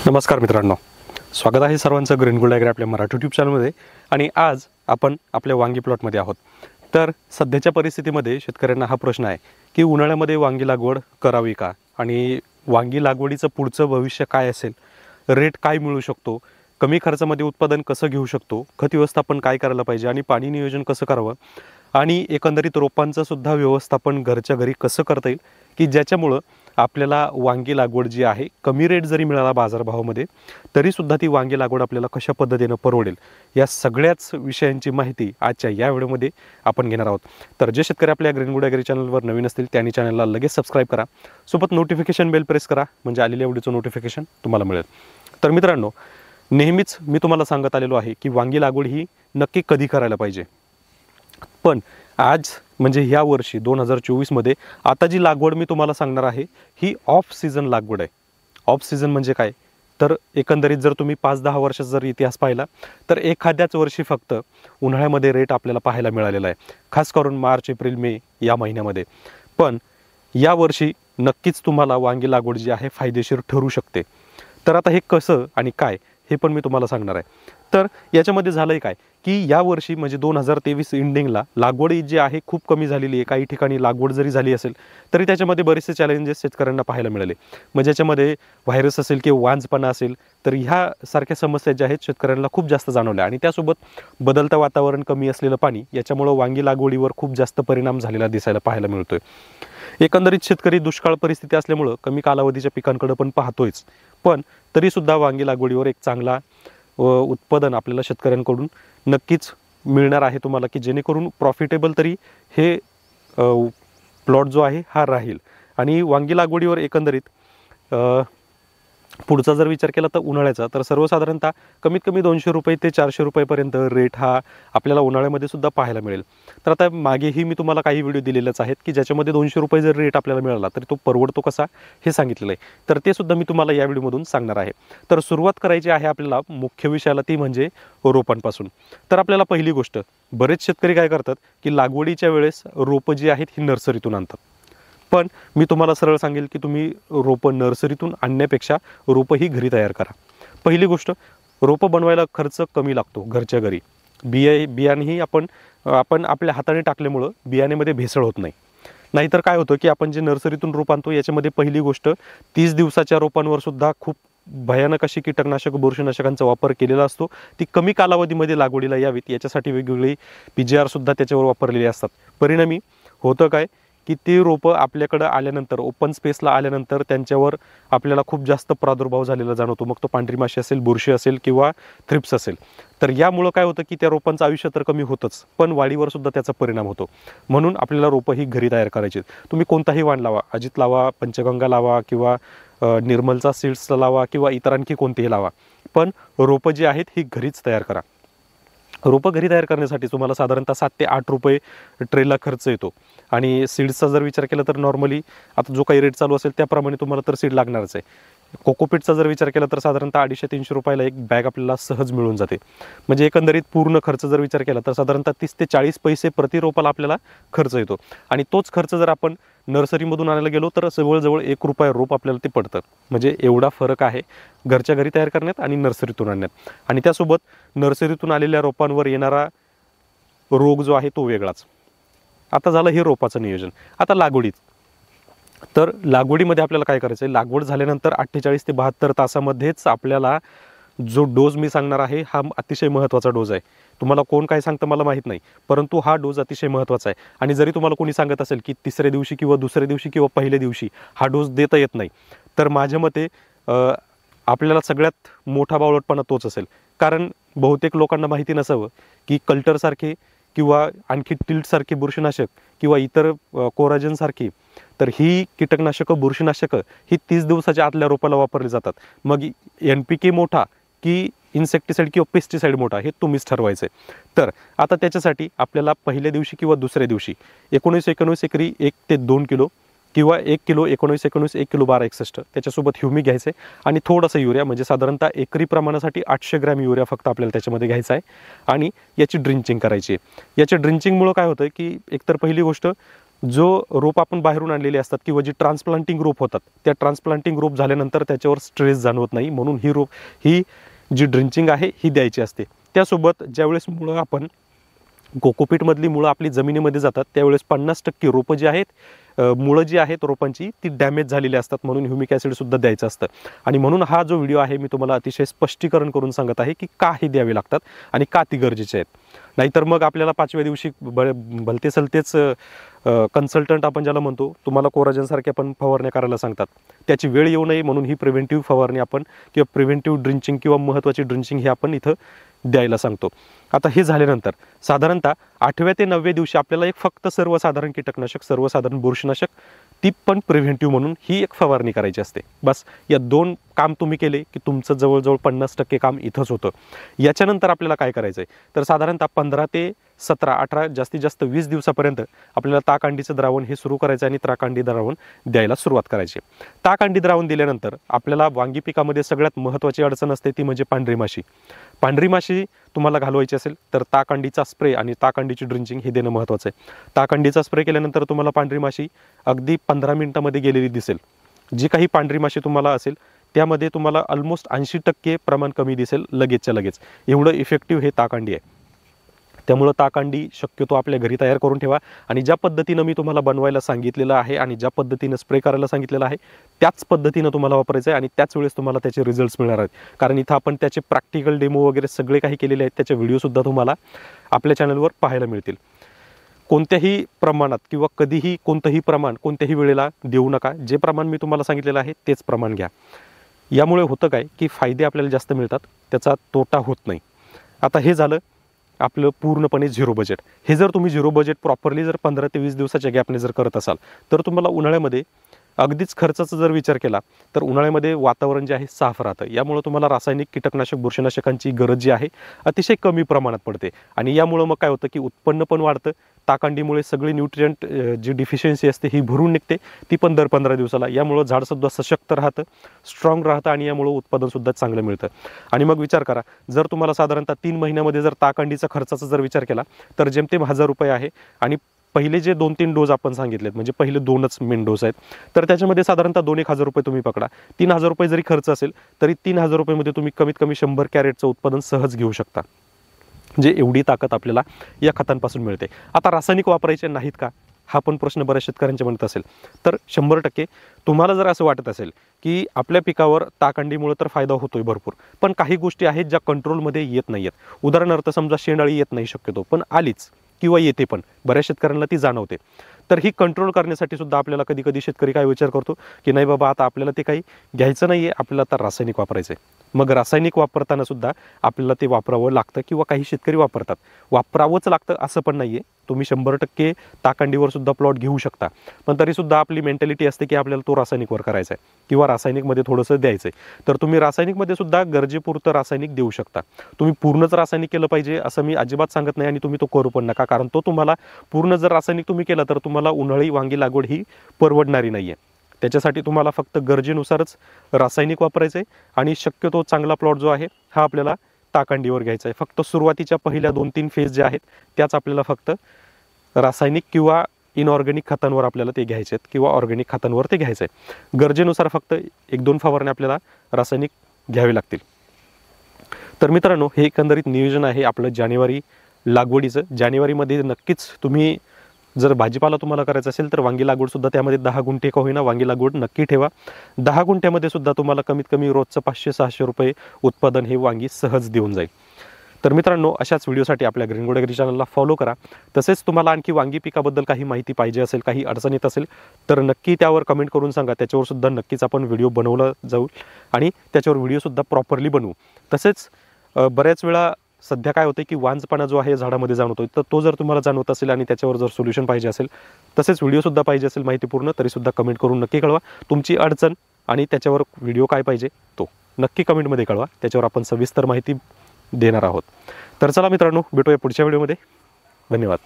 नमस्कार मित्रांनो, स्वागत आहे सर्वांचं ग्रीन गोल्ड ॲग्री आपल्या मराठी यूट्यूब चॅनलमध्ये। आणि आज आपण आपल्या वांगी प्लॉटमध्ये आहोत। तर सध्याच्या परिस्थितीमध्ये शेतकऱ्यांना हा प्रश्न आहे की उन्हाळ्यामध्ये वांगी लागवड करावी का, आणि वांगी लागवडीचं पुढचं भविष्य काय असेल, रेट काय मिळू शकतो, कमी खर्चामध्ये उत्पादन कसं घेऊ शकतो, खत व्यवस्थापन काय करायला पाहिजे आणि पाणी नियोजन कसं करावं, आणि एकंदरीत रोपांचं सुद्धा व्यवस्थापन घरच्या घरी कसं करता येईल की ज्याच्यामुळं आपल्याला वांगी लागवड जी आहे कमी रेट जरी मिळाला बाजारभावामध्ये तरीसुद्धा ती वांगी लागवड आपल्याला कशा पद्धतीनं परवडेल, या सगळ्याच विषयांची माहिती आजच्या या व्हिडिओमध्ये आपण घेणार आहोत। तर जे शेतकरी आपल्या ग्रीन गोल्ड ॲग्री चॅनलवर नवीन असतील त्यांनी चॅनलला लगेच सबस्क्राईब करा, सोबत नोटिफिकेशन बेल प्रेस करा, म्हणजे आलेल्या व्हिडिओचं नोटिफिकेशन तुम्हाला मिळेल। तर मित्रांनो, नेहमीच मी तुम्हाला सांगत आलेलो आहे की वांगी लागवड ही नक्की कधी करायला पाहिजे, पण आज म्हणजे ह्या वर्षी 2024 मध्ये आता जी लागवड मी तुम्हाला सांगणार आहे ही ऑफ सीझन लागवड आहे। ऑफ सीझन म्हणजे काय, तर एकंदरीत जर तुम्ही 5-10 वर्षाचा जर इतिहास पाहिला तर एखाद्याच वर्षी फक्त उन्हाळ्यामध्ये रेट आपल्याला पाहायला मिळालेला आहे, खास करून मार्च, एप्रिल, मे या महिन्यामध्ये। पण या वर्षी नक्कीच तुम्हाला वांगी लागवड जी आहे फायदेशीर ठरू शकते। तर आता हे कसं आणि काय हे पण मी तुम्हाला सांगणार आहे। तर याच्यामध्ये झालंय काय की या वर्षी म्हणजे 2023 एंडिंगला लागवड जी आहे खूप कमी झालेली आहे। काही ठिकाणी लागवड जरी झाली असेल तरी त्याच्यामध्ये बरेचसे चॅलेंजेस शेतकऱ्यांना पाहायला मिळाले, म्हणजे याच्यामध्ये व्हायरस असेल किंवा वांजपणा असेल, तर ह्या सारख्या समस्या ज्या आहेत शेतकऱ्यांना खूप जास्त जाणवल्या। आणि त्यासोबत बदलतं वातावरण, कमी असलेलं पाणी याच्यामुळे वांगी लागवडीवर खूप जास्त परिणाम झालेला दिसायला पाहायला मिळतोय। एकंदरीत शेतकरी दुष्काळ परिस्थिती असल्यामुळे कमी कालावधीच्या पिकांकडे पण पाहतोयच, पण तरीसुद्धा वांगी लागवडीवर एक चांगला उत्पादन आपल्याला शेतकऱ्यांकडून नक्कीच मिळणार आहे तुम्हाला, की जेणेकरून प्रॉफिटेबल तरी हे प्लॉट जो आहे हा राहील। आणि वांगी लागवडीवर एकंदरीत पुढचा जर विचार केला तर उन्हाळ्याचा तर सर्वसाधारणतः कमीत कमी 200 रुपये ते 400 रुपयेपर्यंत रेट हा आपल्याला उन्हाळ्यामध्ये सुद्धा पाहायला मिळेल। तर आता मागेही मी तुम्हाला काही व्हिडिओ दिलेलेच आहेत की ज्याच्यामध्ये 200 रुपये जर रेट आपल्याला मिळाला तर तो परवडतो कसा हे सांगितलेलं आहे, तर ते सुद्धा मी तुम्हाला या व्हिडिओमधून सांगणार आहे। तर सुरुवात करायची आहे आपल्याला मुख्य विषयाला, ती म्हणजे रोपांपासून। तर आपल्याला पहिली गोष्ट, बरेच शेतकरी काय करतात की लागवडीच्या वेळेस रोपं जी आहेत ही नर्सरीतून आणतात, पण मी तुम्हाला सरळ सांगेल की तुम्ही रोपं नर्सरीतून आणण्यापेक्षा रोपं ही घरी तयार करा। पहिली गोष्ट, रोपं बनवायला खर्च कमी लागतो घरच्या घरी। बियाणेही आपण आपल्या हाताने टाकल्यामुळं बियाणेमध्ये भेसळ होत नाही। नाहीतर काय होतं की आपण जे नर्सरीतून रोप आणतो याच्यामध्ये पहिली गोष्ट 30 दिवसाच्या रोपांवर सुद्धा खूप भयानक अशी कीटकनाशक, बुरशीनाशकांचा वापर केलेला असतो। ती कमी कालावधीमध्ये लागवडीला यावीत याच्यासाठी वेगवेगळी PGR सुद्धा त्याच्यावर वापरलेली असतात। परिणामी होतं काय की ती रोपं आपल्याकडं आल्यानंतर, ओपन स्पेसला आल्यानंतर त्यांच्यावर आपल्याला खूप जास्त प्रादुर्भाव झालेला जाणवतो, मग तो पांढरी माशी असेल, बुरशी असेल किंवा थ्रिप्स असेल। तर यामुळं काय होतं की त्या रोपांचं आयुष्य तर कमी होतंच, पण वाढीवर सुद्धा त्याचा परिणाम होतो। म्हणून आपल्याला रोपं ही घरी तयार करायची। तुम्ही कोणताही वाण लावा, अजित लावा, पंचगंगा लावा किंवा निर्मलचा सीड्सचा लावा किंवा इतर आणखी कोणतेही लावा, पण रोपं जी आहेत ही घरीच तयार करा। रोपं घरी तयार करण्यासाठी तुम्हाला साधारणतः 7 ते 8 रुपये ट्रेला खर्च येतो। आणि सीड्सचा जर विचार केला तर नॉर्मली आता जो काही रेट चालू असेल त्याप्रमाणे तुम्हाला तर सीड लागणारच आहे। कोकोपीटचा जर विचार केला तर साधारणतः 250-300 रुपयाला एक बॅग आपल्याला सहज मिळून जाते। म्हणजे एकंदरीत पूर्ण खर्च जर विचार केला तर साधारणतः 30 ते 40 पैसे प्रति रोपाला आपल्याला खर्च येतो। आणि तोच खर्च जर आपण नर्सरीमधून आणायला गेलो तर जवळजवळ 1 रुपया रोप आपल्याला ते पडतं। म्हणजे एवढा फरक आहे घरच्या घरी तयार करण्यात आणि नर्सरीतून आणण्यात। आणि त्यासोबत नर्सरीतून आलेल्या रोपांवर येणारा रोग जो आहे तो वेगळाच। आता झालं हे रोपाचं नियोजन। आता लागवडीत, तर लागवडीमध्ये आपल्याला काय करायचं आहे, लागवड झाल्यानंतर 48 ते 72 तासामध्येच आपल्याला जो डोज मी सांगणार आहे हा अतिशय महत्त्वाचा डोज आहे। तुम्हाला कोण काय सांगतं मला माहीत नाही, परंतु हा डोज अतिशय महत्त्वाचा आहे। आणि जरी तुम्हाला कोणी सांगत असेल की तिसऱ्या दिवशी किंवा दुसऱ्या दिवशी किंवा पहिल्या दिवशी हा डोस देता येत नाही, तर माझ्या मते आपल्याला सगळ्यात मोठा बावळटपणा तोच असेल। कारण बहुतेक लोकांना माहिती नसावं की कल्टरसारखे किंवा आणखी टिल्टसारखे बुरशीनाशक किंवा इतर कोराजनसारखी तर ही कीटकनाशकं, बुरशीनाशकं ही 30 दिवसाच्या आतल्या रोपाला वापरली जातात। मग NPK मोठा की इन्सेक्टिसाइड किंवा पेस्टिसाइड मोठा हे तुम्हीच ठरवायचं आहे। तर आता त्याच्यासाठी आपल्याला पहिल्या दिवशी किंवा दुसऱ्या दिवशी 19-19 एकरी 1 ते 2 किलो किंवा 1 किलो 19-19 1 किलो 12-61 त्याच्यासोबत ह्युमिक घ्यायचं आहे आणि थोडंसं युरिया, म्हणजे साधारणतः एकरी प्रमाणासाठी 800 ग्रॅम युरिया फक्त आपल्याला त्याच्यामध्ये घ्यायचा आहे। आणि याची ड्रिंचिंग करायची आहे। याच्या ड्रिंचिंगमुळं काय होतं की एकतर पहिली गोष्ट जो रोप आपण बाहेरून आणलेले असतात किंवा जी ट्रान्सप्लांटिंग रोप होतात, त्या ट्रान्सप्लांटिंग रोप झाल्यानंतर त्याच्यावर स्ट्रेस जाणवत नाही, म्हणून ही जी ड्रिंचिंग आहे ही द्यायची असते. त्यासोबत ज्यावेळेस मुळं आपण कोकोपीटमधली मुळं आपली जमिनीमध्ये जातात त्यावेळेस 50% रोपं जी आहेत, मुळं जी आहेत रोपांची ती डॅमेज झालेली असतात, म्हणून ह्युमिक ॲसिडसुद्धा द्यायचं असतं. आणि म्हणून हा जो व्हिडिओ आहे मी तुम्हाला अतिशय स्पष्टीकरण करून सांगत आहे की का हे द्यावे लागतात आणि का ती गरजेचे आहेत. नाहीतर मग आपल्याला 5व्या दिवशी भलते सलतेच कन्सल्टंट आपण ज्याला म्हणतो, तुम्हाला कोराजनसारख्या पण फवारण्या करायला सांगतात. त्याची वेळ येऊ नये म्हणून ही प्रिव्हेंटिव्ह फवारणी आपण किंवा प्रिव्हेंटिव्ह ड्रिंचिंग किंवा महत्त्वाची ड्रिंचिंग हे आपण इथं द्यायला सांगतो. आता हे झाल्यानंतर साधारणतः 8व्या ते 9व्या दिवशी आपल्याला एक फक्त सर्वसाधारण कीटकनाशक, सर्वसाधारण बुरशीनाशक, ती पण प्रिव्हेंटिव्ह म्हणून ही एक फवारणी करायची असते. बस या 2 काम तुम्ही केले की तुमचं जवळजवळ 50% काम इथंच होतं. याच्यानंतर आपल्याला काय करायचं आहे तर साधारणतः 15 ते 17, 18, जास्तीत जास्त 20 दिवसापर्यंत आपल्याला ताकअंडीचं द्रावण हे सुरू करायचं आणि ताकअंडी द्रावण द्यायला सुरुवात करायची. ताकअंडी द्रावण दिल्यानंतर आपल्याला वांगी पिकामध्ये सगळ्यात महत्त्वाची अडचण असते ती म्हणजे पांढरी माशी. पांढरी माशी तुम्हाला घालवायची असेल तर ताकअंडीचा स्प्रे आणि ताकअंडीची ड्रिंचिंग हे देणं महत्त्वाचं आहे. ताकअंडीचा स्प्रे केल्यानंतर तुम्हाला पांढरी माशी अगदी 15 मिनिटांमध्ये गेलेली दिसेल. जी काही पांढरी माशी तुम्हाला असेल त्यामध्ये तुम्हाला ऑलमोस्ट 80% प्रमाण कमी दिसेल लगेचच्या लगेच. एवढं इफेक्टिव्ह हे ताकअंडी आहे. त्यामुळं ताकअंडी शक्यतो आपल्या घरी तयार करून ठेवा आणि ज्या पद्धतीनं मी तुम्हाला बनवायला सांगितलेलं आहे आणि ज्या पद्धतीनं स्प्रे करायला सांगितलेलं आहे त्याच पद्धतीनं तुम्हाला वापरायचं आहे आणि त्याच वेळेस तुम्हाला त्याचे रिझल्ट्स मिळणार आहेत. कारण इथं आपण त्याचे प्रॅक्टिकल डेमो वगैरे सगळे काही केलेले आहेत, त्याचे व्हिडिओसुद्धा तुम्हाला आपल्या चॅनलवर पाहायला मिळतील. कोणत्याही प्रमाणात किंवा कधीही कोणतंही प्रमाण कोणत्याही वेळेला देऊ नका. जे प्रमाण मी तुम्हाला सांगितलेलं आहे तेच प्रमाण घ्या. यामुळे होतं काय की फायदे आपल्याला जास्त मिळतात, त्याचा तोटा होत नाही. आता हे झालं आपलं पूर्णपणे झिरो बजेट. हे जर तुम्ही झिरो बजेट प्रॉपरली जर 15 ते 20 दिवसाच्या गॅपने जर करत असाल तर तुम्हाला उन्हाळ्यामध्ये अगदीच खर्चाचा जर विचार केला तर उन्हाळ्यामध्ये वातावरण जे आहे साफ राहतं. यामुळे तुम्हाला रासायनिक कीटकनाशक, बुरशीनाशकांची गरज जी आहे अतिशय कमी प्रमाणात पडते आणि यामुळं मग काय होतं की उत्पन्न पण वाढतं. ताकअंडीमुळे सगळी न्यूट्रिएंट जी डिफिशियन्सी असते ही भरून निघते, ती पण दर 15 दिवसाला. यामुळं झाडसुद्धा सशक्त राहतं, स्ट्रॉंग राहतं आणि यामुळं उत्पादनसुद्धा चांगलं मिळतं. आणि मग विचार करा, जर तुम्हाला साधारणतः 3 महिन्यामध्ये जर ताकअंडीचा खर्चाचा जर विचार केला तर जेमतेम 1000 रुपये आहे आणि पहिले जे 2-3 डोस आपण सांगितलेत म्हणजे पहिले 2च मेन डोस आहेत तर त्याच्यामध्ये साधारणतः 2-1000 रुपये तुम्ही पकडा. 3000 रुपये जरी खर्च असेल तरी 3000 रुपयेमध्ये तुम्ही कमीत कमी 100 कॅरेटचं उत्पादन सहज घेऊ शकता. म्हणजे एवढी ताकद आपल्याला या खतांपासून मिळते. आता रासायनिक वापरायचे नाहीत का हा पण प्रश्न बऱ्याच शेतकऱ्यांच्या मनात असेल तर 100% तुम्हाला जर असं वाटत असेल की आपल्या पिकावर ताकअंडीमुळे तर फायदा होतोय भरपूर, पण काही गोष्टी आहेत ज्या कंट्रोलमध्ये येत नाही आहेत. उदाहरणार्थ समजा शेंडाळी येत नाही शक्यतो पण आलीच किंवा येते पण बऱ्याच शेतकऱ्यांना ती जाणवते, तर ही कंट्रोल करण्यासाठी सुद्धा आपल्याला कधी कधी शेतकरी काय विचार करतो की नाही बाबा आता आपल्याला ते काही घ्यायचं नाही आहे, आपल्याला आता रासायनिक वापरायचं आहे. मग रासायनिक वापरताना सुद्धा आपल्याला ते वापरावं लागतं किंवा काही शेतकरी वापरतात. वापरावंच लागतं असं पण नाही आहे. तुम्ही 100% ताकअंडीवर सुद्धा प्लॉट घेऊ शकता, पण तरीसुद्धा आपली मेंटॅलिटी असते की आपल्याला तो रासायनिकवर करायचा आहे किंवा रासायनिकमध्ये थोडंसं द्यायचं आहे. तर तुम्ही रासायनिकमध्ये सुद्धा गरजेपुरतं रासायनिक देऊ शकता. तुम्ही पूर्णच रासायनिक केलं पाहिजे असं मी अजिबात सांगत नाही आणि तुम्ही तो करू पण नका, कारण तो तुम्हाला पूर्ण जर रासायनिक तुम्ही केलं तर तुम्हाला उन्हाळी वांगी लागवड ही परवडणारी नाही आहे. त्याच्यासाठी तुम्हाला फक्त गरजेनुसारच रासायनिक वापरायचं आहे आणि शक्यतो चांगला प्लॉट जो आहे हा आपल्याला ताकअंडीवर घ्यायचा आहे. फक्त सुरुवातीच्या पहिल्या 2-3 फेज जे आहेत त्याच आपल्याला फक्त रासायनिक किंवा इनऑर्गॅनिक खतांवर आपल्याला ते घ्यायचे आहेत किंवा ऑर्गॅनिक खतांवर ते घ्यायचं आहे. गरजेनुसार फक्त 1-2 फवारणे आपल्याला रासायनिक घ्यावे लागतील. तर मित्रांनो, हे एकंदरीत नियोजन आहे आपलं जानेवारी लागवडीचं. जानेवारीमध्ये नक्कीच तुम्ही जर भाजीपाला तुम्हाला करायचं असेल तर वांगी लागवडसुद्धा त्यामध्ये 10 गुंठे का होईना वांगी लागवड नक्की ठेवा. 10 गुंठ्यामध्ये सुद्धा तुम्हाला कमीत कमी रोजचं 500-600 रुपये उत्पादन हे वांगी सहज देऊन जाईल. तर मित्रांनो, अशाच व्हिडिओसाठी आपल्या ग्रीन गोल्ड ॲग्री चॅनलला फॉलो करा. तसेच तुम्हाला आणखी वांगी पिकाबद्दल काही माहिती पाहिजे असेल, काही अडचण येत असेल तर नक्की त्यावर कमेंट करून सांगा. त्याच्यावर सुद्धा नक्कीच आपण व्हिडिओ बनवला जाऊ आणि त्याच्यावर व्हिडिओसुद्धा प्रॉपरली बनवू. तसेच बऱ्याच वेळा सध्या काय होतं की वांजपणा जो आहे झाडामध्ये जाणवतोय, तर तो जर तुम्हाला जाणवत असेल आणि त्याच्यावर जर सोल्युशन पाहिजे असेल तसेच व्हिडिओसुद्धा पाहिजे असेल माहितीपूर्ण, तरीसुद्धा कमेंट करून नक्की कळवा. तुमची अडचण आणि त्याच्यावर व्हिडिओ काय पाहिजे तो नक्की कमेंटमध्ये कळवा. त्याच्यावर आपण सविस्तर माहिती देणार आहोत. तर चला मित्रांनो, भेटूया पुढच्या व्हिडिओमध्ये. धन्यवाद.